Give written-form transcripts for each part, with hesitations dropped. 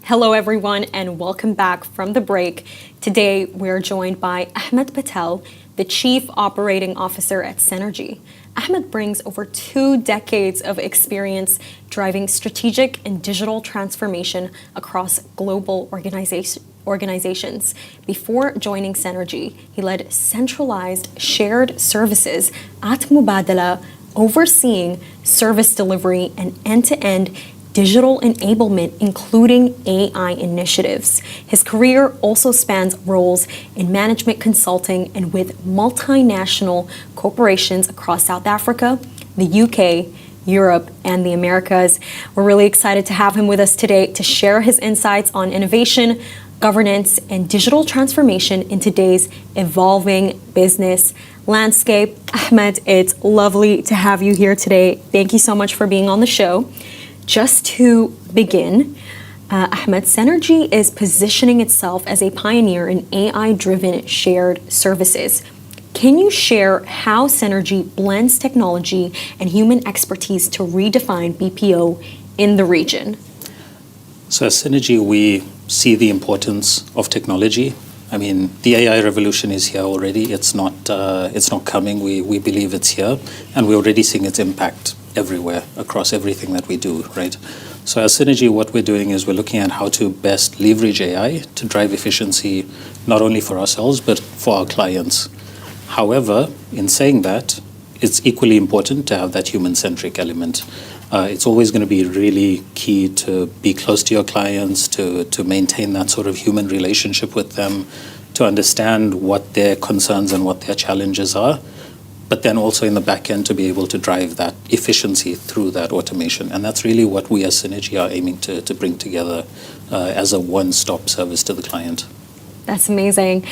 Hello, everyone, and welcome back from the break. Today, we're joined by Ahmed Patel, the Chief Operating Officer at Synergi. Ahmed brings over 2 decades of experience driving strategic and digital transformation across global organizations. Before joining Synergi, he led centralized shared services at Mubadala, overseeing service delivery and end-to-end digital enablement, including AI initiatives. His career also spans roles in management consulting and with multinational corporations across South Africa, the UK, Europe, and the Americas. We're really excited to have him with us today to share his insights on innovation, governance, and digital transformation in today's evolving business landscape. Ahmed, it's lovely to have you here today. Thank you so much for being on the show. Just to begin, Ahmed, Synergi is positioning itself as a pioneer in AI-driven shared services. Can you share how Synergi blends technology and human expertise to redefine BPO in the region? So at Synergi, we see the importance of technology. I mean, the AI revolution is here already. It's not coming. We believe it's here, and we're already seeing its impact everywhere, across everything that we do, right? So as Synergi, what we're doing is we're looking at how to best leverage AI to drive efficiency, not only for ourselves, but for our clients. However, in saying that, it's equally important to have that human-centric element. It's always going to be really key to be close to your clients, to maintain that sort of human relationship with them, to understand what their concerns and what their challenges are, but then also in the back end to be able to drive that efficiency through that automation. And that's really what we as Synergi are aiming to bring together as a one-stop service to the client. That's amazing.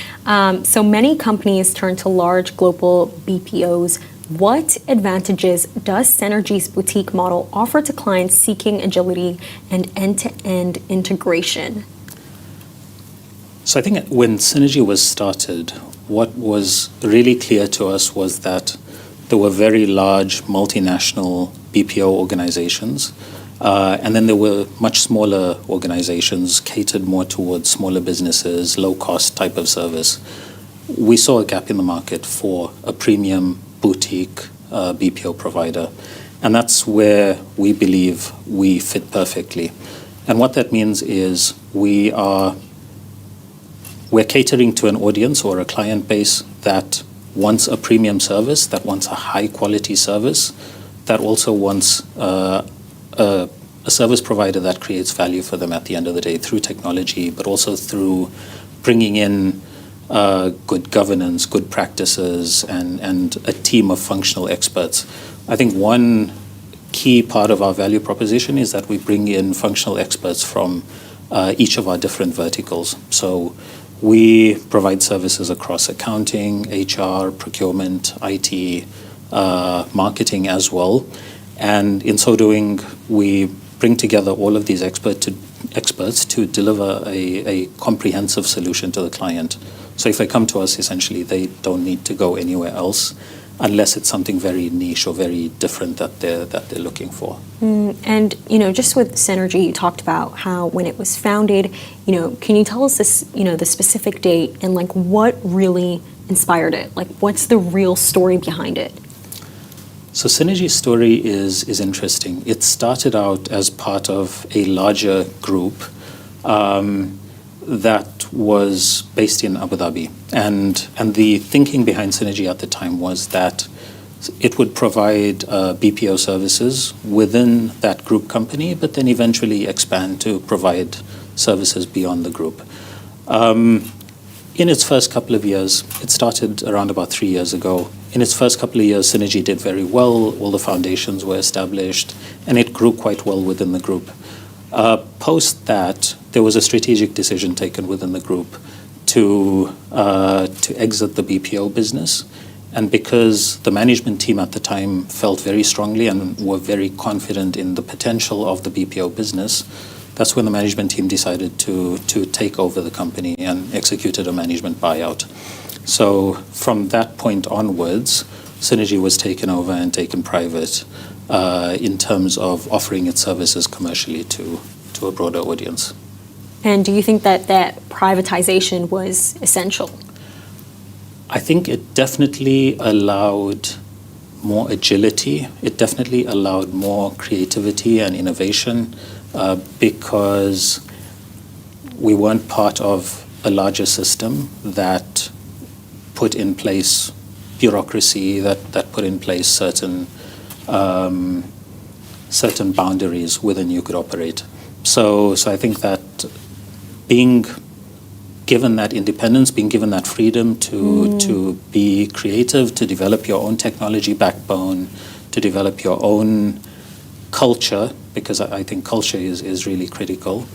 So many companies turn to large global BPOs. What advantages does Synergi's boutique model offer to clients seeking agility and end-to-end integration? So I think when Synergi was started, what was really clear to us was that there were very large multinational BPO organizations, and then there were much smaller organizations catered more towards smaller businesses, low-cost type of service. We saw a gap in the market for a premium boutique BPO provider, and that's where we believe we fit perfectly. And what that means is we're catering to an audience or a client base that wants a premium service, that wants a high quality service, that also wants a service provider that creates value for them at the end of the day through technology, but also through bringing in good governance, good practices, and a team of functional experts. I think one key part of our value proposition is that we bring in functional experts from each of our different verticals. So we provide services across accounting, HR, procurement, IT, marketing as well. And in so doing, we bring together all of these experts to deliver a comprehensive solution to the client. So if they come to us, essentially, they don't need to go anywhere else unless it's something very niche or very different that they're looking for. And just with Synergi, you talked about how when it was founded, can you tell us this, the specific date and like what really inspired it? Like what's the real story behind it? So Synergi's story is interesting. It started out as part of a larger group that was based in Abu Dhabi. And the thinking behind Synergi at the time was that it would provide BPO services within that group company, but then eventually expand to provide services beyond the group. In its first couple of years, it started around about 3 years ago. In its first couple of years, Synergi did very well. All the foundations were established, and it grew quite well within the group. Post that, there was a strategic decision taken within the group to exit the BPO business. And because the management team at the time felt very strongly and were very confident in the potential of the BPO business, that's when the management team decided to take over the company and executed a management buyout. So from that point onwards, Synergi was taken over and taken private in terms of offering its services commercially to a broader audience. And do you think that that privatization was essential? I think it definitely allowed more agility. It definitely allowed more creativity and innovation because we weren't part of a larger system that put in place bureaucracy, that put in place certain boundaries within you could operate. So I think that being given that independence, being given that freedom to be creative, to develop your own technology backbone, to develop your own culture, because I think culture is really critical,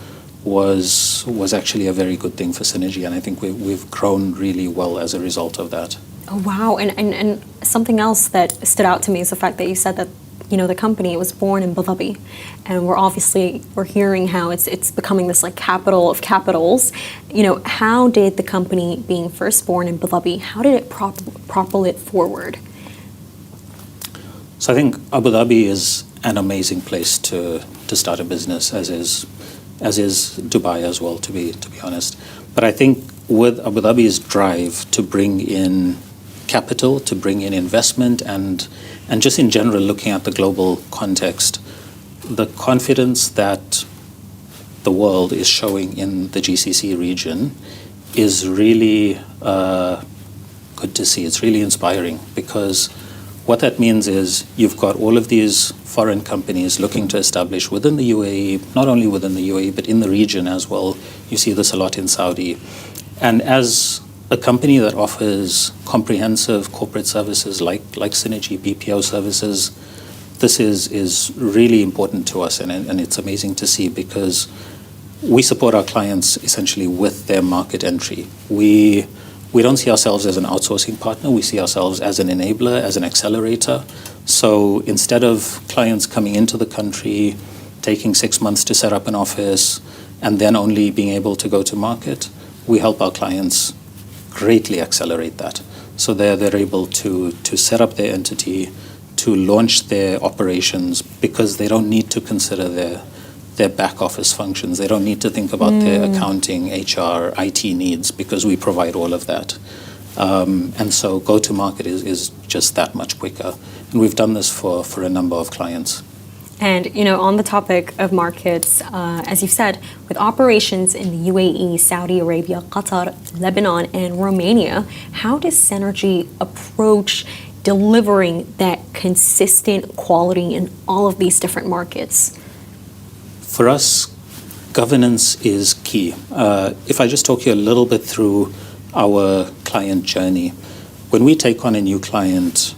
was actually a very good thing for Synergi, and I think we've grown really well as a result of that. Oh, wow. And something else that stood out to me is the fact that you said that, you know, the company was born in Abu Dhabi, and we're hearing how it's becoming this like capital of capitals. You know, how did the company being first born in Abu Dhabi, how did it propel it forward? So I think Abu Dhabi is an amazing place to start a business, as is Dubai as well, to be honest. But I think with Abu Dhabi's drive to bring in capital, to bring in investment, and just in general looking at the global context, the confidence that the world is showing in the GCC region is really good to see. It's really inspiring, because what that means is you've got all of these foreign companies looking to establish within the UAE, not only within the UAE, but in the region as well. You see this a lot in Saudi. And as a company that offers comprehensive corporate services like Synergi, BPO services, this is really important to us, and it's amazing to see, because we support our clients essentially with their market entry. We don't see ourselves as an outsourcing partner. We see ourselves as an enabler, as an accelerator. So instead of clients coming into the country, taking 6 months to set up an office, and then only being able to go to market, we help our clients greatly accelerate that. So they're able to set up their entity, to launch their operations, because they don't need to consider their back office functions. They don't need to think about their accounting, HR, IT needs, because we provide all of that. And so go-to-market is just that much quicker. And we've done this for a number of clients. And, you know, on the topic of markets, as you've said, with operations in the UAE, Saudi Arabia, Qatar, Lebanon, and Romania, how does Synergi approach delivering that consistent quality in all of these different markets? For us, governance is key. If I just talk you a little bit through our client journey, when we take on a new client,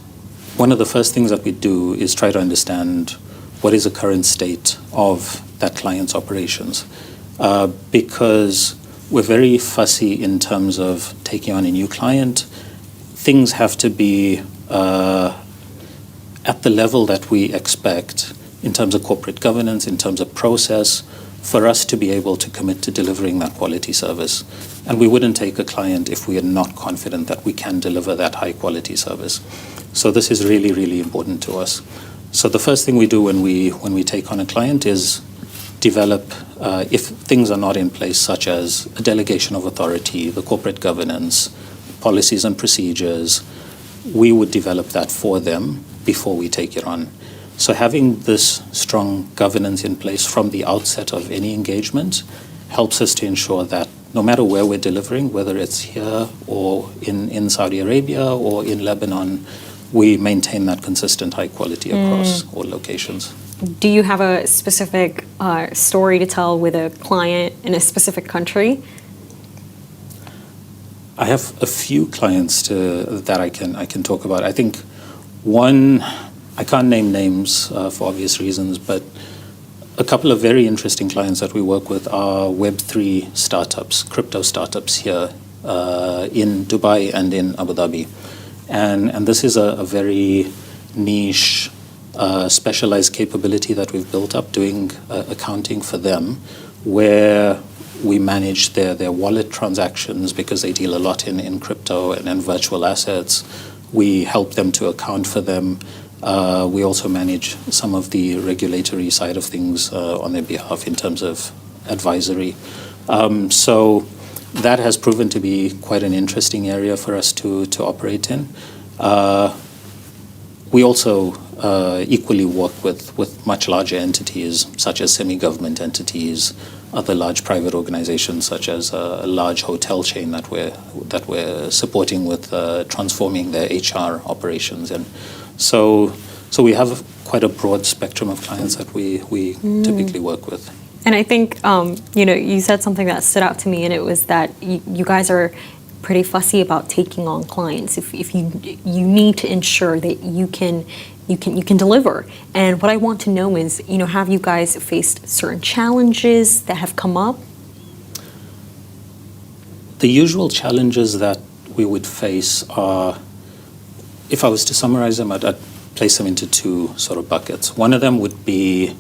one of the first things that we do is try to understand what is the current state of that client's operations, because we're very fussy in terms of taking on a new client. Things have to be at the level that we expect in terms of corporate governance, in terms of process, for us to be able to commit to delivering that quality service. And we wouldn't take a client if we are not confident that we can deliver that high quality service. So this is really, really important to us. So the first thing we do when we take on a client is develop, if things are not in place, such as a delegation of authority, the corporate governance, policies and procedures, we would develop that for them before we take it on. So having this strong governance in place from the outset of any engagement helps us to ensure that no matter where we're delivering, whether it's here or in Saudi Arabia or in Lebanon, we maintain that consistent high quality across all locations. Do you have a specific story to tell with a client in a specific country? I have a few clients that I can talk about. I think one, I can't name names for obvious reasons, but a couple of very interesting clients that we work with are Web3 startups, crypto startups here in Dubai and in Abu Dhabi. And this is a very niche, specialized capability that we've built up doing accounting for them, where we manage their wallet transactions, because they deal a lot in crypto and virtual assets. We help them to account for them. We also manage some of the regulatory side of things on their behalf in terms of advisory. So that has proven to be quite an interesting area for us to operate in. We also equally work with much larger entities, such as semi-government entities, other large private organizations, such as a large hotel chain that we're supporting with transforming their HR operations. And so we have quite a broad spectrum of clients that we typically work with. And I think, you said something that stood out to me, and it was that you guys are pretty fussy about taking on clients. If you need to ensure that you can deliver. And what I want to know is, have you guys faced certain challenges that have come up? The usual challenges that we would face are, if I was to summarize them, I'd place them into two sort of buckets. One of them would be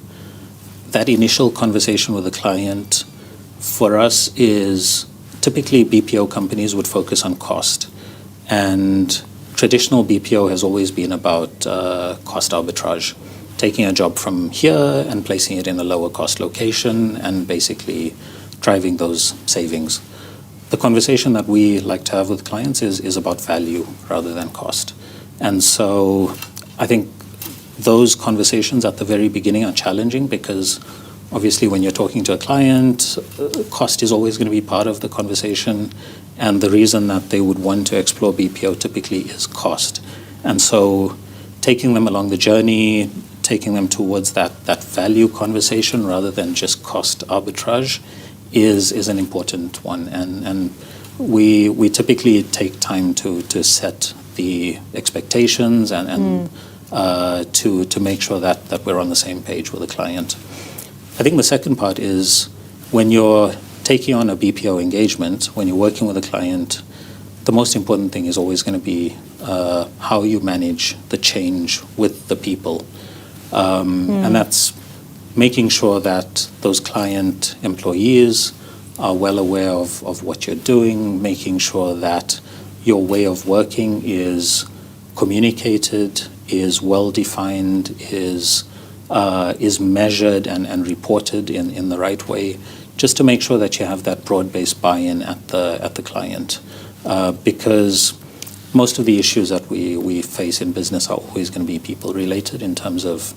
that initial conversation with the client. For us is typically BPO companies would focus on cost, and traditional BPO has always been about cost arbitrage, taking a job from here and placing it in a lower cost location and basically driving those savings. The conversation that we like to have with clients is about value rather than cost. And so I think those conversations at the very beginning are challenging because obviously when you're talking to a client, cost is always going to be part of the conversation. And the reason that they would want to explore BPO typically is cost. And so taking them along the journey, taking them towards that value conversation rather than just cost arbitrage is an important one. And we typically take time to set the expectations and to make sure that we're on the same page with the client. I think the second part is when you're taking on a BPO engagement, when you're working with a client, the most important thing is always going to be how you manage the change with the people. And that's making sure that those client employees are well aware of what you're doing, making sure that your way of working is communicated, is well-defined, is measured and reported in the right way, just to make sure that you have that broad-based buy-in at the client. Because most of the issues that we face in business are always going to be people-related in terms of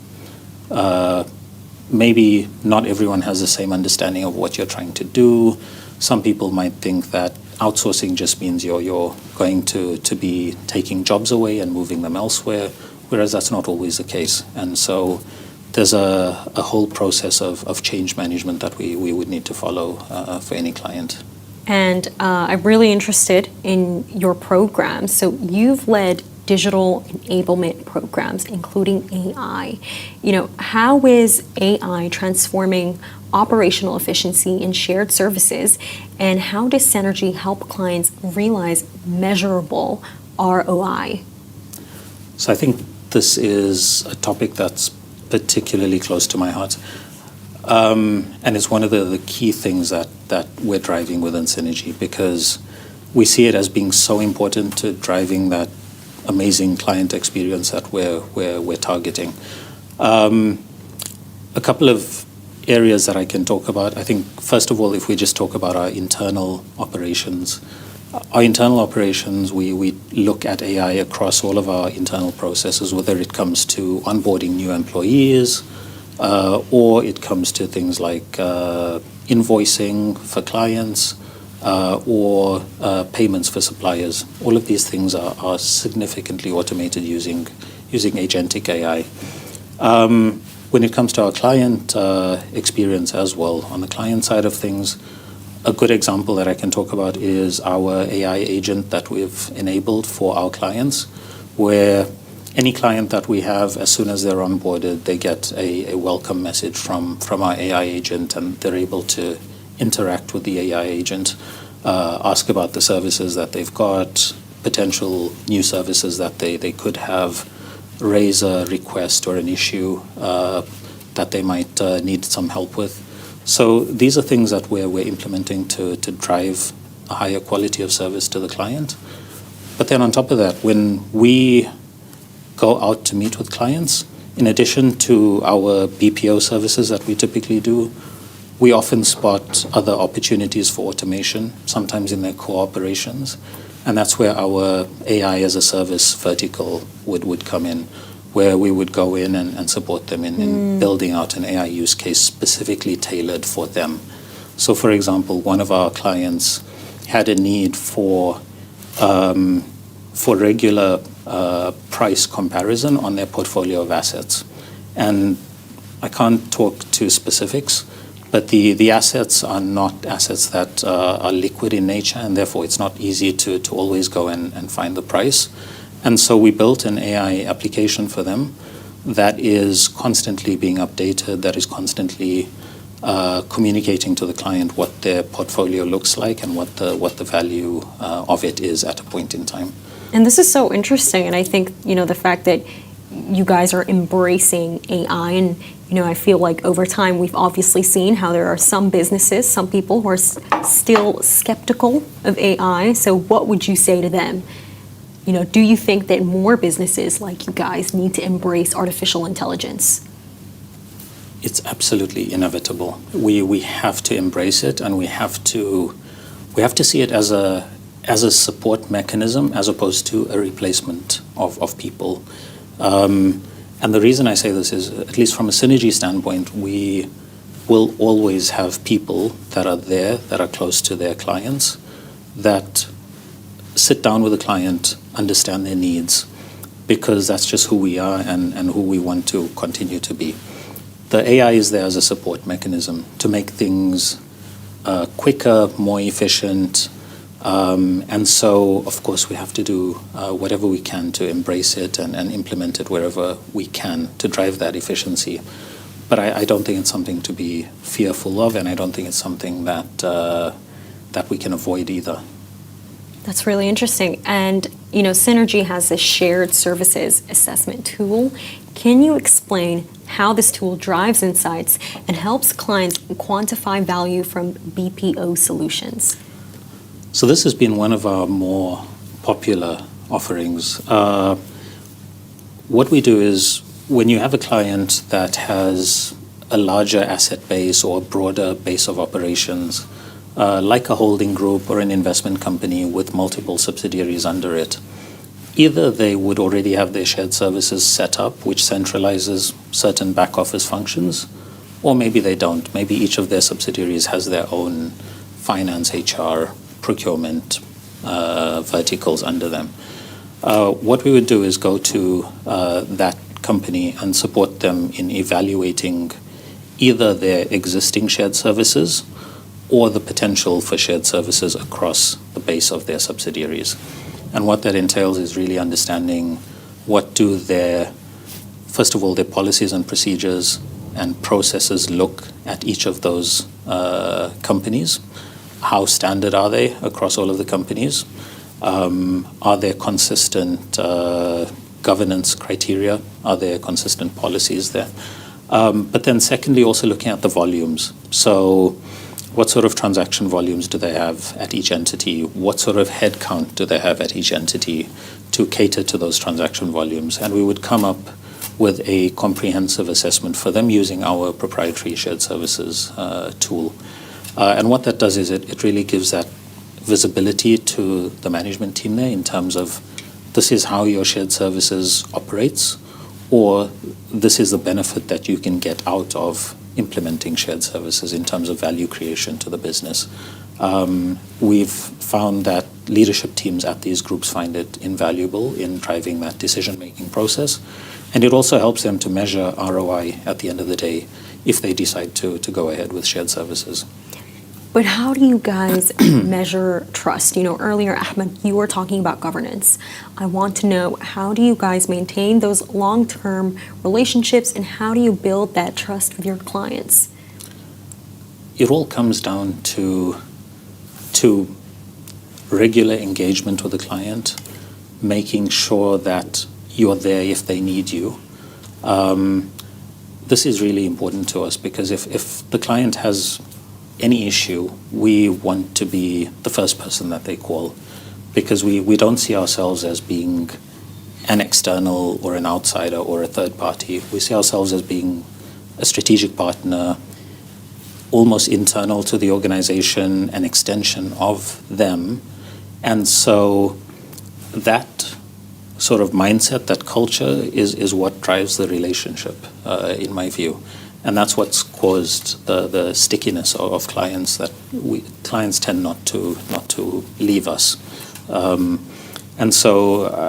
maybe not everyone has the same understanding of what you're trying to do. Some people might think that outsourcing just means you're going to be taking jobs away and moving them elsewhere, whereas that's not always the case. And so there's a whole process of change management that we would need to follow for any client. And I'm really interested in your program. So you've led digital enablement programs, including AI. How is AI transforming operational efficiency in shared services, and how does Synergi help clients realize measurable ROI? So I think this is a topic that's particularly close to my heart. And it's one of the key things that we're driving within Synergi, because we see it as being so important to driving that amazing client experience that we're targeting. A couple of areas that I can talk about. I think, first of all, if we just talk about our internal operations, we look at AI across all of our internal processes, whether it comes to onboarding new employees, or it comes to things like invoicing for clients, or payments for suppliers. All of these things are significantly automated using agentic AI. When it comes to our client experience as well, on the client side of things, a good example that I can talk about is our AI agent that we've enabled for our clients, where any client that we have, as soon as they're onboarded, they get a welcome message from our AI agent, and they're able to interact with the AI agent, ask about the services that they've got, potential new services that they could have, raise a request or an issue that they might need some help with. So these are things that we're implementing to drive a higher quality of service to the client. But then on top of that, when we go out to meet with clients, in addition to our BPO services that we typically do, we often spot other opportunities for automation, sometimes in their core operations. And that's where our AI as a service vertical would come in, where we would go in and support them in building out an AI use case specifically tailored for them. So, for example, one of our clients had a need for regular price comparison on their portfolio of assets. And I can't talk to specifics, but the assets are not assets that are liquid in nature, and therefore it's not easy to always go and find the price. And so we built an AI application for them that is constantly being updated, that is constantly communicating to the client what their portfolio looks like and what the value of it is at a point in time. And this is so interesting, and I think, the fact that you guys are embracing AI, and I feel like over time we've obviously seen how there are some businesses, some people who are still skeptical of AI. So what would you say to them? Do you think that more businesses like you guys need to embrace artificial intelligence? It's absolutely inevitable. We have to embrace it, and we have to see it as a support mechanism as opposed to a replacement of people. And the reason I say this is, at least from a Synergi standpoint, we will always have people that are there, that are close to their clients, that sit down with the client, understand their needs, because that's just who we are and who we want to continue to be. The AI is there as a support mechanism to make things quicker, more efficient, and so, of course, we have to do whatever we can to embrace it and implement it wherever we can to drive that efficiency. But I don't think it's something to be fearful of, and I don't think it's something that we can avoid either. That's really interesting. And, Synergi has this shared services assessment tool. Can you explain how this tool drives insights and helps clients quantify value from BPO solutions? So this has been one of our more popular offerings. What we do is, when you have a client that has a larger asset base or a broader base of operations, like a holding group or an investment company with multiple subsidiaries under it, either they would already have their shared services set up, which centralizes certain back office functions, or maybe they don't. Maybe each of their subsidiaries has their own finance, HR, procurement verticals under them. What we would do is go to that company and support them in evaluating either their existing shared services or the potential for shared services across the base of their subsidiaries. And what that entails is really understanding what do first of all, their policies and procedures and processes look at each of those companies. How standard are they across all of the companies? Are there consistent governance criteria? Are there consistent policies there? But then secondly, also looking at the volumes. So what sort of transaction volumes do they have at each entity? What sort of headcount do they have at each entity to cater to those transaction volumes? And we would come up with a comprehensive assessment for them using our proprietary shared services tool. And what that does is it really gives that visibility to the management team there in terms of, this is how your shared services operates, or this is the benefit that you can get out of implementing shared services in terms of value creation to the business. We've found that leadership teams at these groups find it invaluable in driving that decision-making process. And it also helps them to measure ROI at the end of the day if they decide to go ahead with shared services. But how do you guys measure trust? Earlier, Ahmed, you were talking about governance. I want to know, how do you guys maintain those long-term relationships, and how do you build that trust with your clients? It all comes down to regular engagement with the client, making sure that you're there if they need you. This is really important to us because if the client has any issue, we want to be the first person that they call, because we don't see ourselves as being an external or an outsider or a third party. We see ourselves as being a strategic partner, almost internal to the organization, an extension of them. And so that sort of mindset, that culture is what drives the relationship, in my view. And that's what's caused the stickiness of clients, that clients tend not to leave us. And so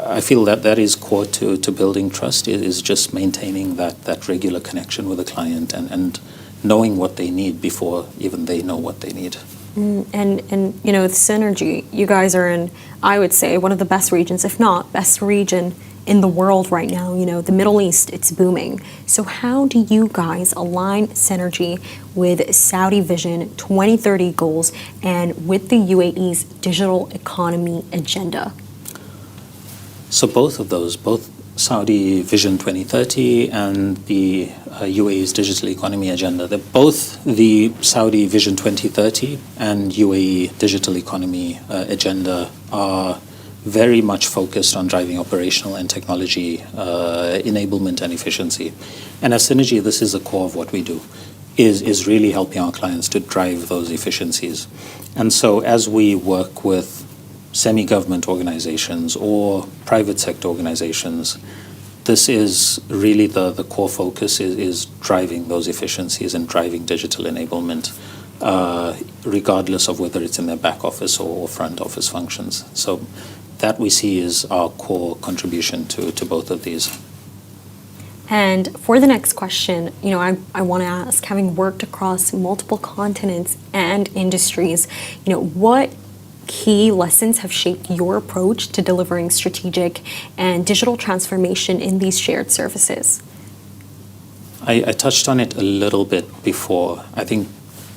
I feel that is core to building trust, is just maintaining that regular connection with the client and knowing what they need before even they know what they need. And with Synergi, you guys are in, I would say, one of the best regions, if not best region in the world right now. The Middle East, it's booming. So how do you guys align Synergi with Saudi Vision 2030 goals and with the UAE's digital economy agenda? So both of those, both Saudi Vision 2030 and the UAE's digital economy agenda, they're both the Saudi Vision 2030 and UAE digital economy agenda are very much focused on driving operational and technology enablement and efficiency. And as Synergi, this is the core of what we do, is really helping our clients to drive those efficiencies. And so as we work with semi-government organizations or private sector organizations, this is really the core focus is driving those efficiencies and driving digital enablement, regardless of whether it's in their back office or front office functions. So that we see is our core contribution to both of these. And for the next question, I want to ask, having worked across multiple continents and industries, what key lessons have shaped your approach to delivering strategic and digital transformation in these shared services? I touched on it a little bit before. I think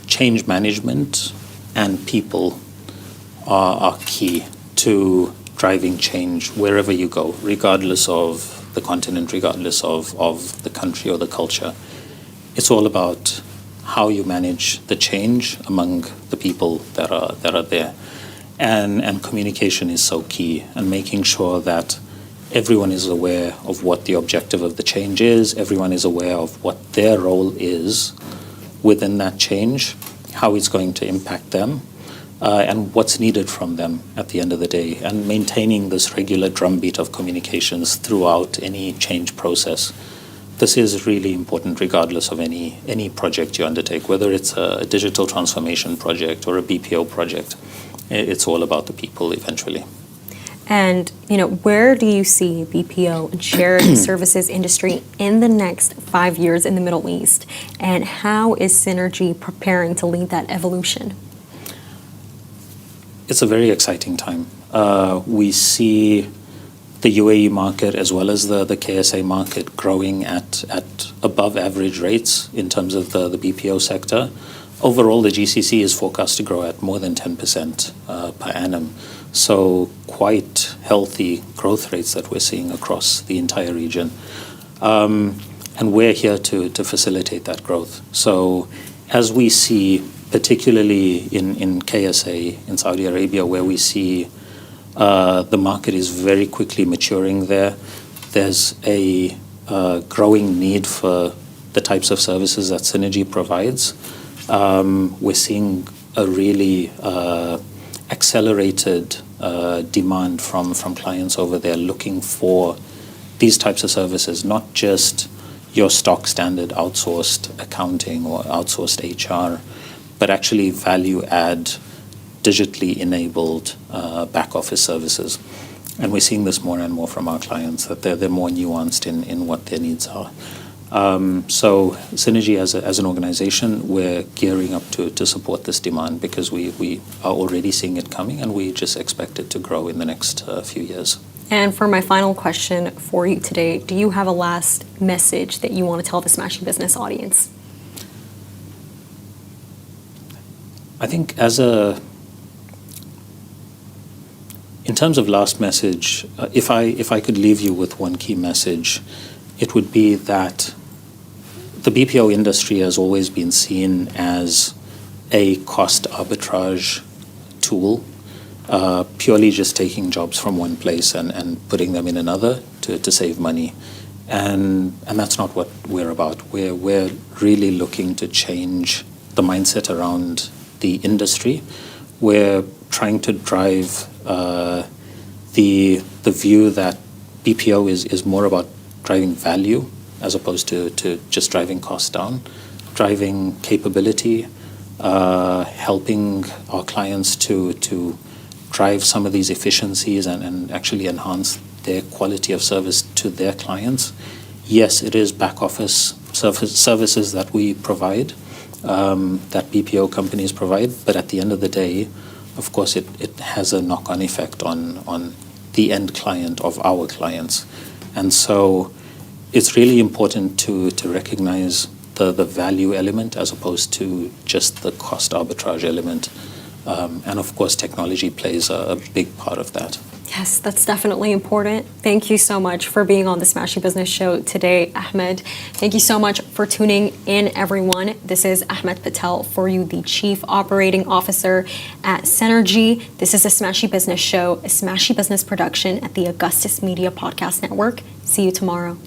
change management and people are key to driving change wherever you go, regardless of the continent, regardless of the country or the culture. It's all about how you manage the change among the people that are there. And communication is so key, and making sure that everyone is aware of what the objective of the change is, everyone is aware of what their role is within that change, how it's going to impact them, and what's needed from them at the end of the day, and maintaining this regular drumbeat of communications throughout any change process. This is really important regardless of any project you undertake, whether it's a digital transformation project or a BPO project. It's all about the people eventually. And, where do you see BPO and shared services industry in the next 5 years in the Middle East? And how is Synergi preparing to lead that evolution? It's a very exciting time. We see the UAE market as well as the KSA market growing at above average rates in terms of the BPO sector. Overall, the GCC is forecast to grow at more than 10% per annum. So quite healthy growth rates that we're seeing across the entire region. And we're here to facilitate that growth. So as we see, particularly in KSA, in Saudi Arabia, where we see the market is very quickly maturing there, there's a growing need for the types of services that Synergi provides. We're seeing a really accelerated demand from clients over there looking for these types of services, not just your stock standard outsourced accounting or outsourced HR, but actually value add, digitally enabled back office services. And we're seeing this more and more from our clients, that they're more nuanced in what their needs are. So Synergi as an organization, we're gearing up to support this demand because we are already seeing it coming, and we just expect it to grow in the next few years. And for my final question for you today, do you have a last message that you want to tell the Smashi Business audience? I think in terms of last message, if I could leave you with one key message, it would be that the BPO industry has always been seen as a cost arbitrage tool, purely just taking jobs from one place and putting them in another to save money. And that's not what we're about. We're really looking to change the mindset around the industry. We're trying to drive the view that BPO is more about driving value as opposed to just driving costs down, driving capability, helping our clients to drive some of these efficiencies and actually enhance their quality of service to their clients. Yes, it is back office services that we provide, that BPO companies provide, but at the end of the day, of course, it has a knock-on effect on the end client of our clients. And so it's really important to recognize the value element as opposed to just the cost arbitrage element. And of course, technology plays a big part of that. Yes, that's definitely important. Thank you so much for being on the Smashi Business Show today, Ahmed. Thank you so much for tuning in, everyone. This is Ahmed Patel for you, the Chief Operating Officer at Synergi. This is a Smashi Business Show, a Smashi Business production at the Augustus Media Podcast Network. See you tomorrow.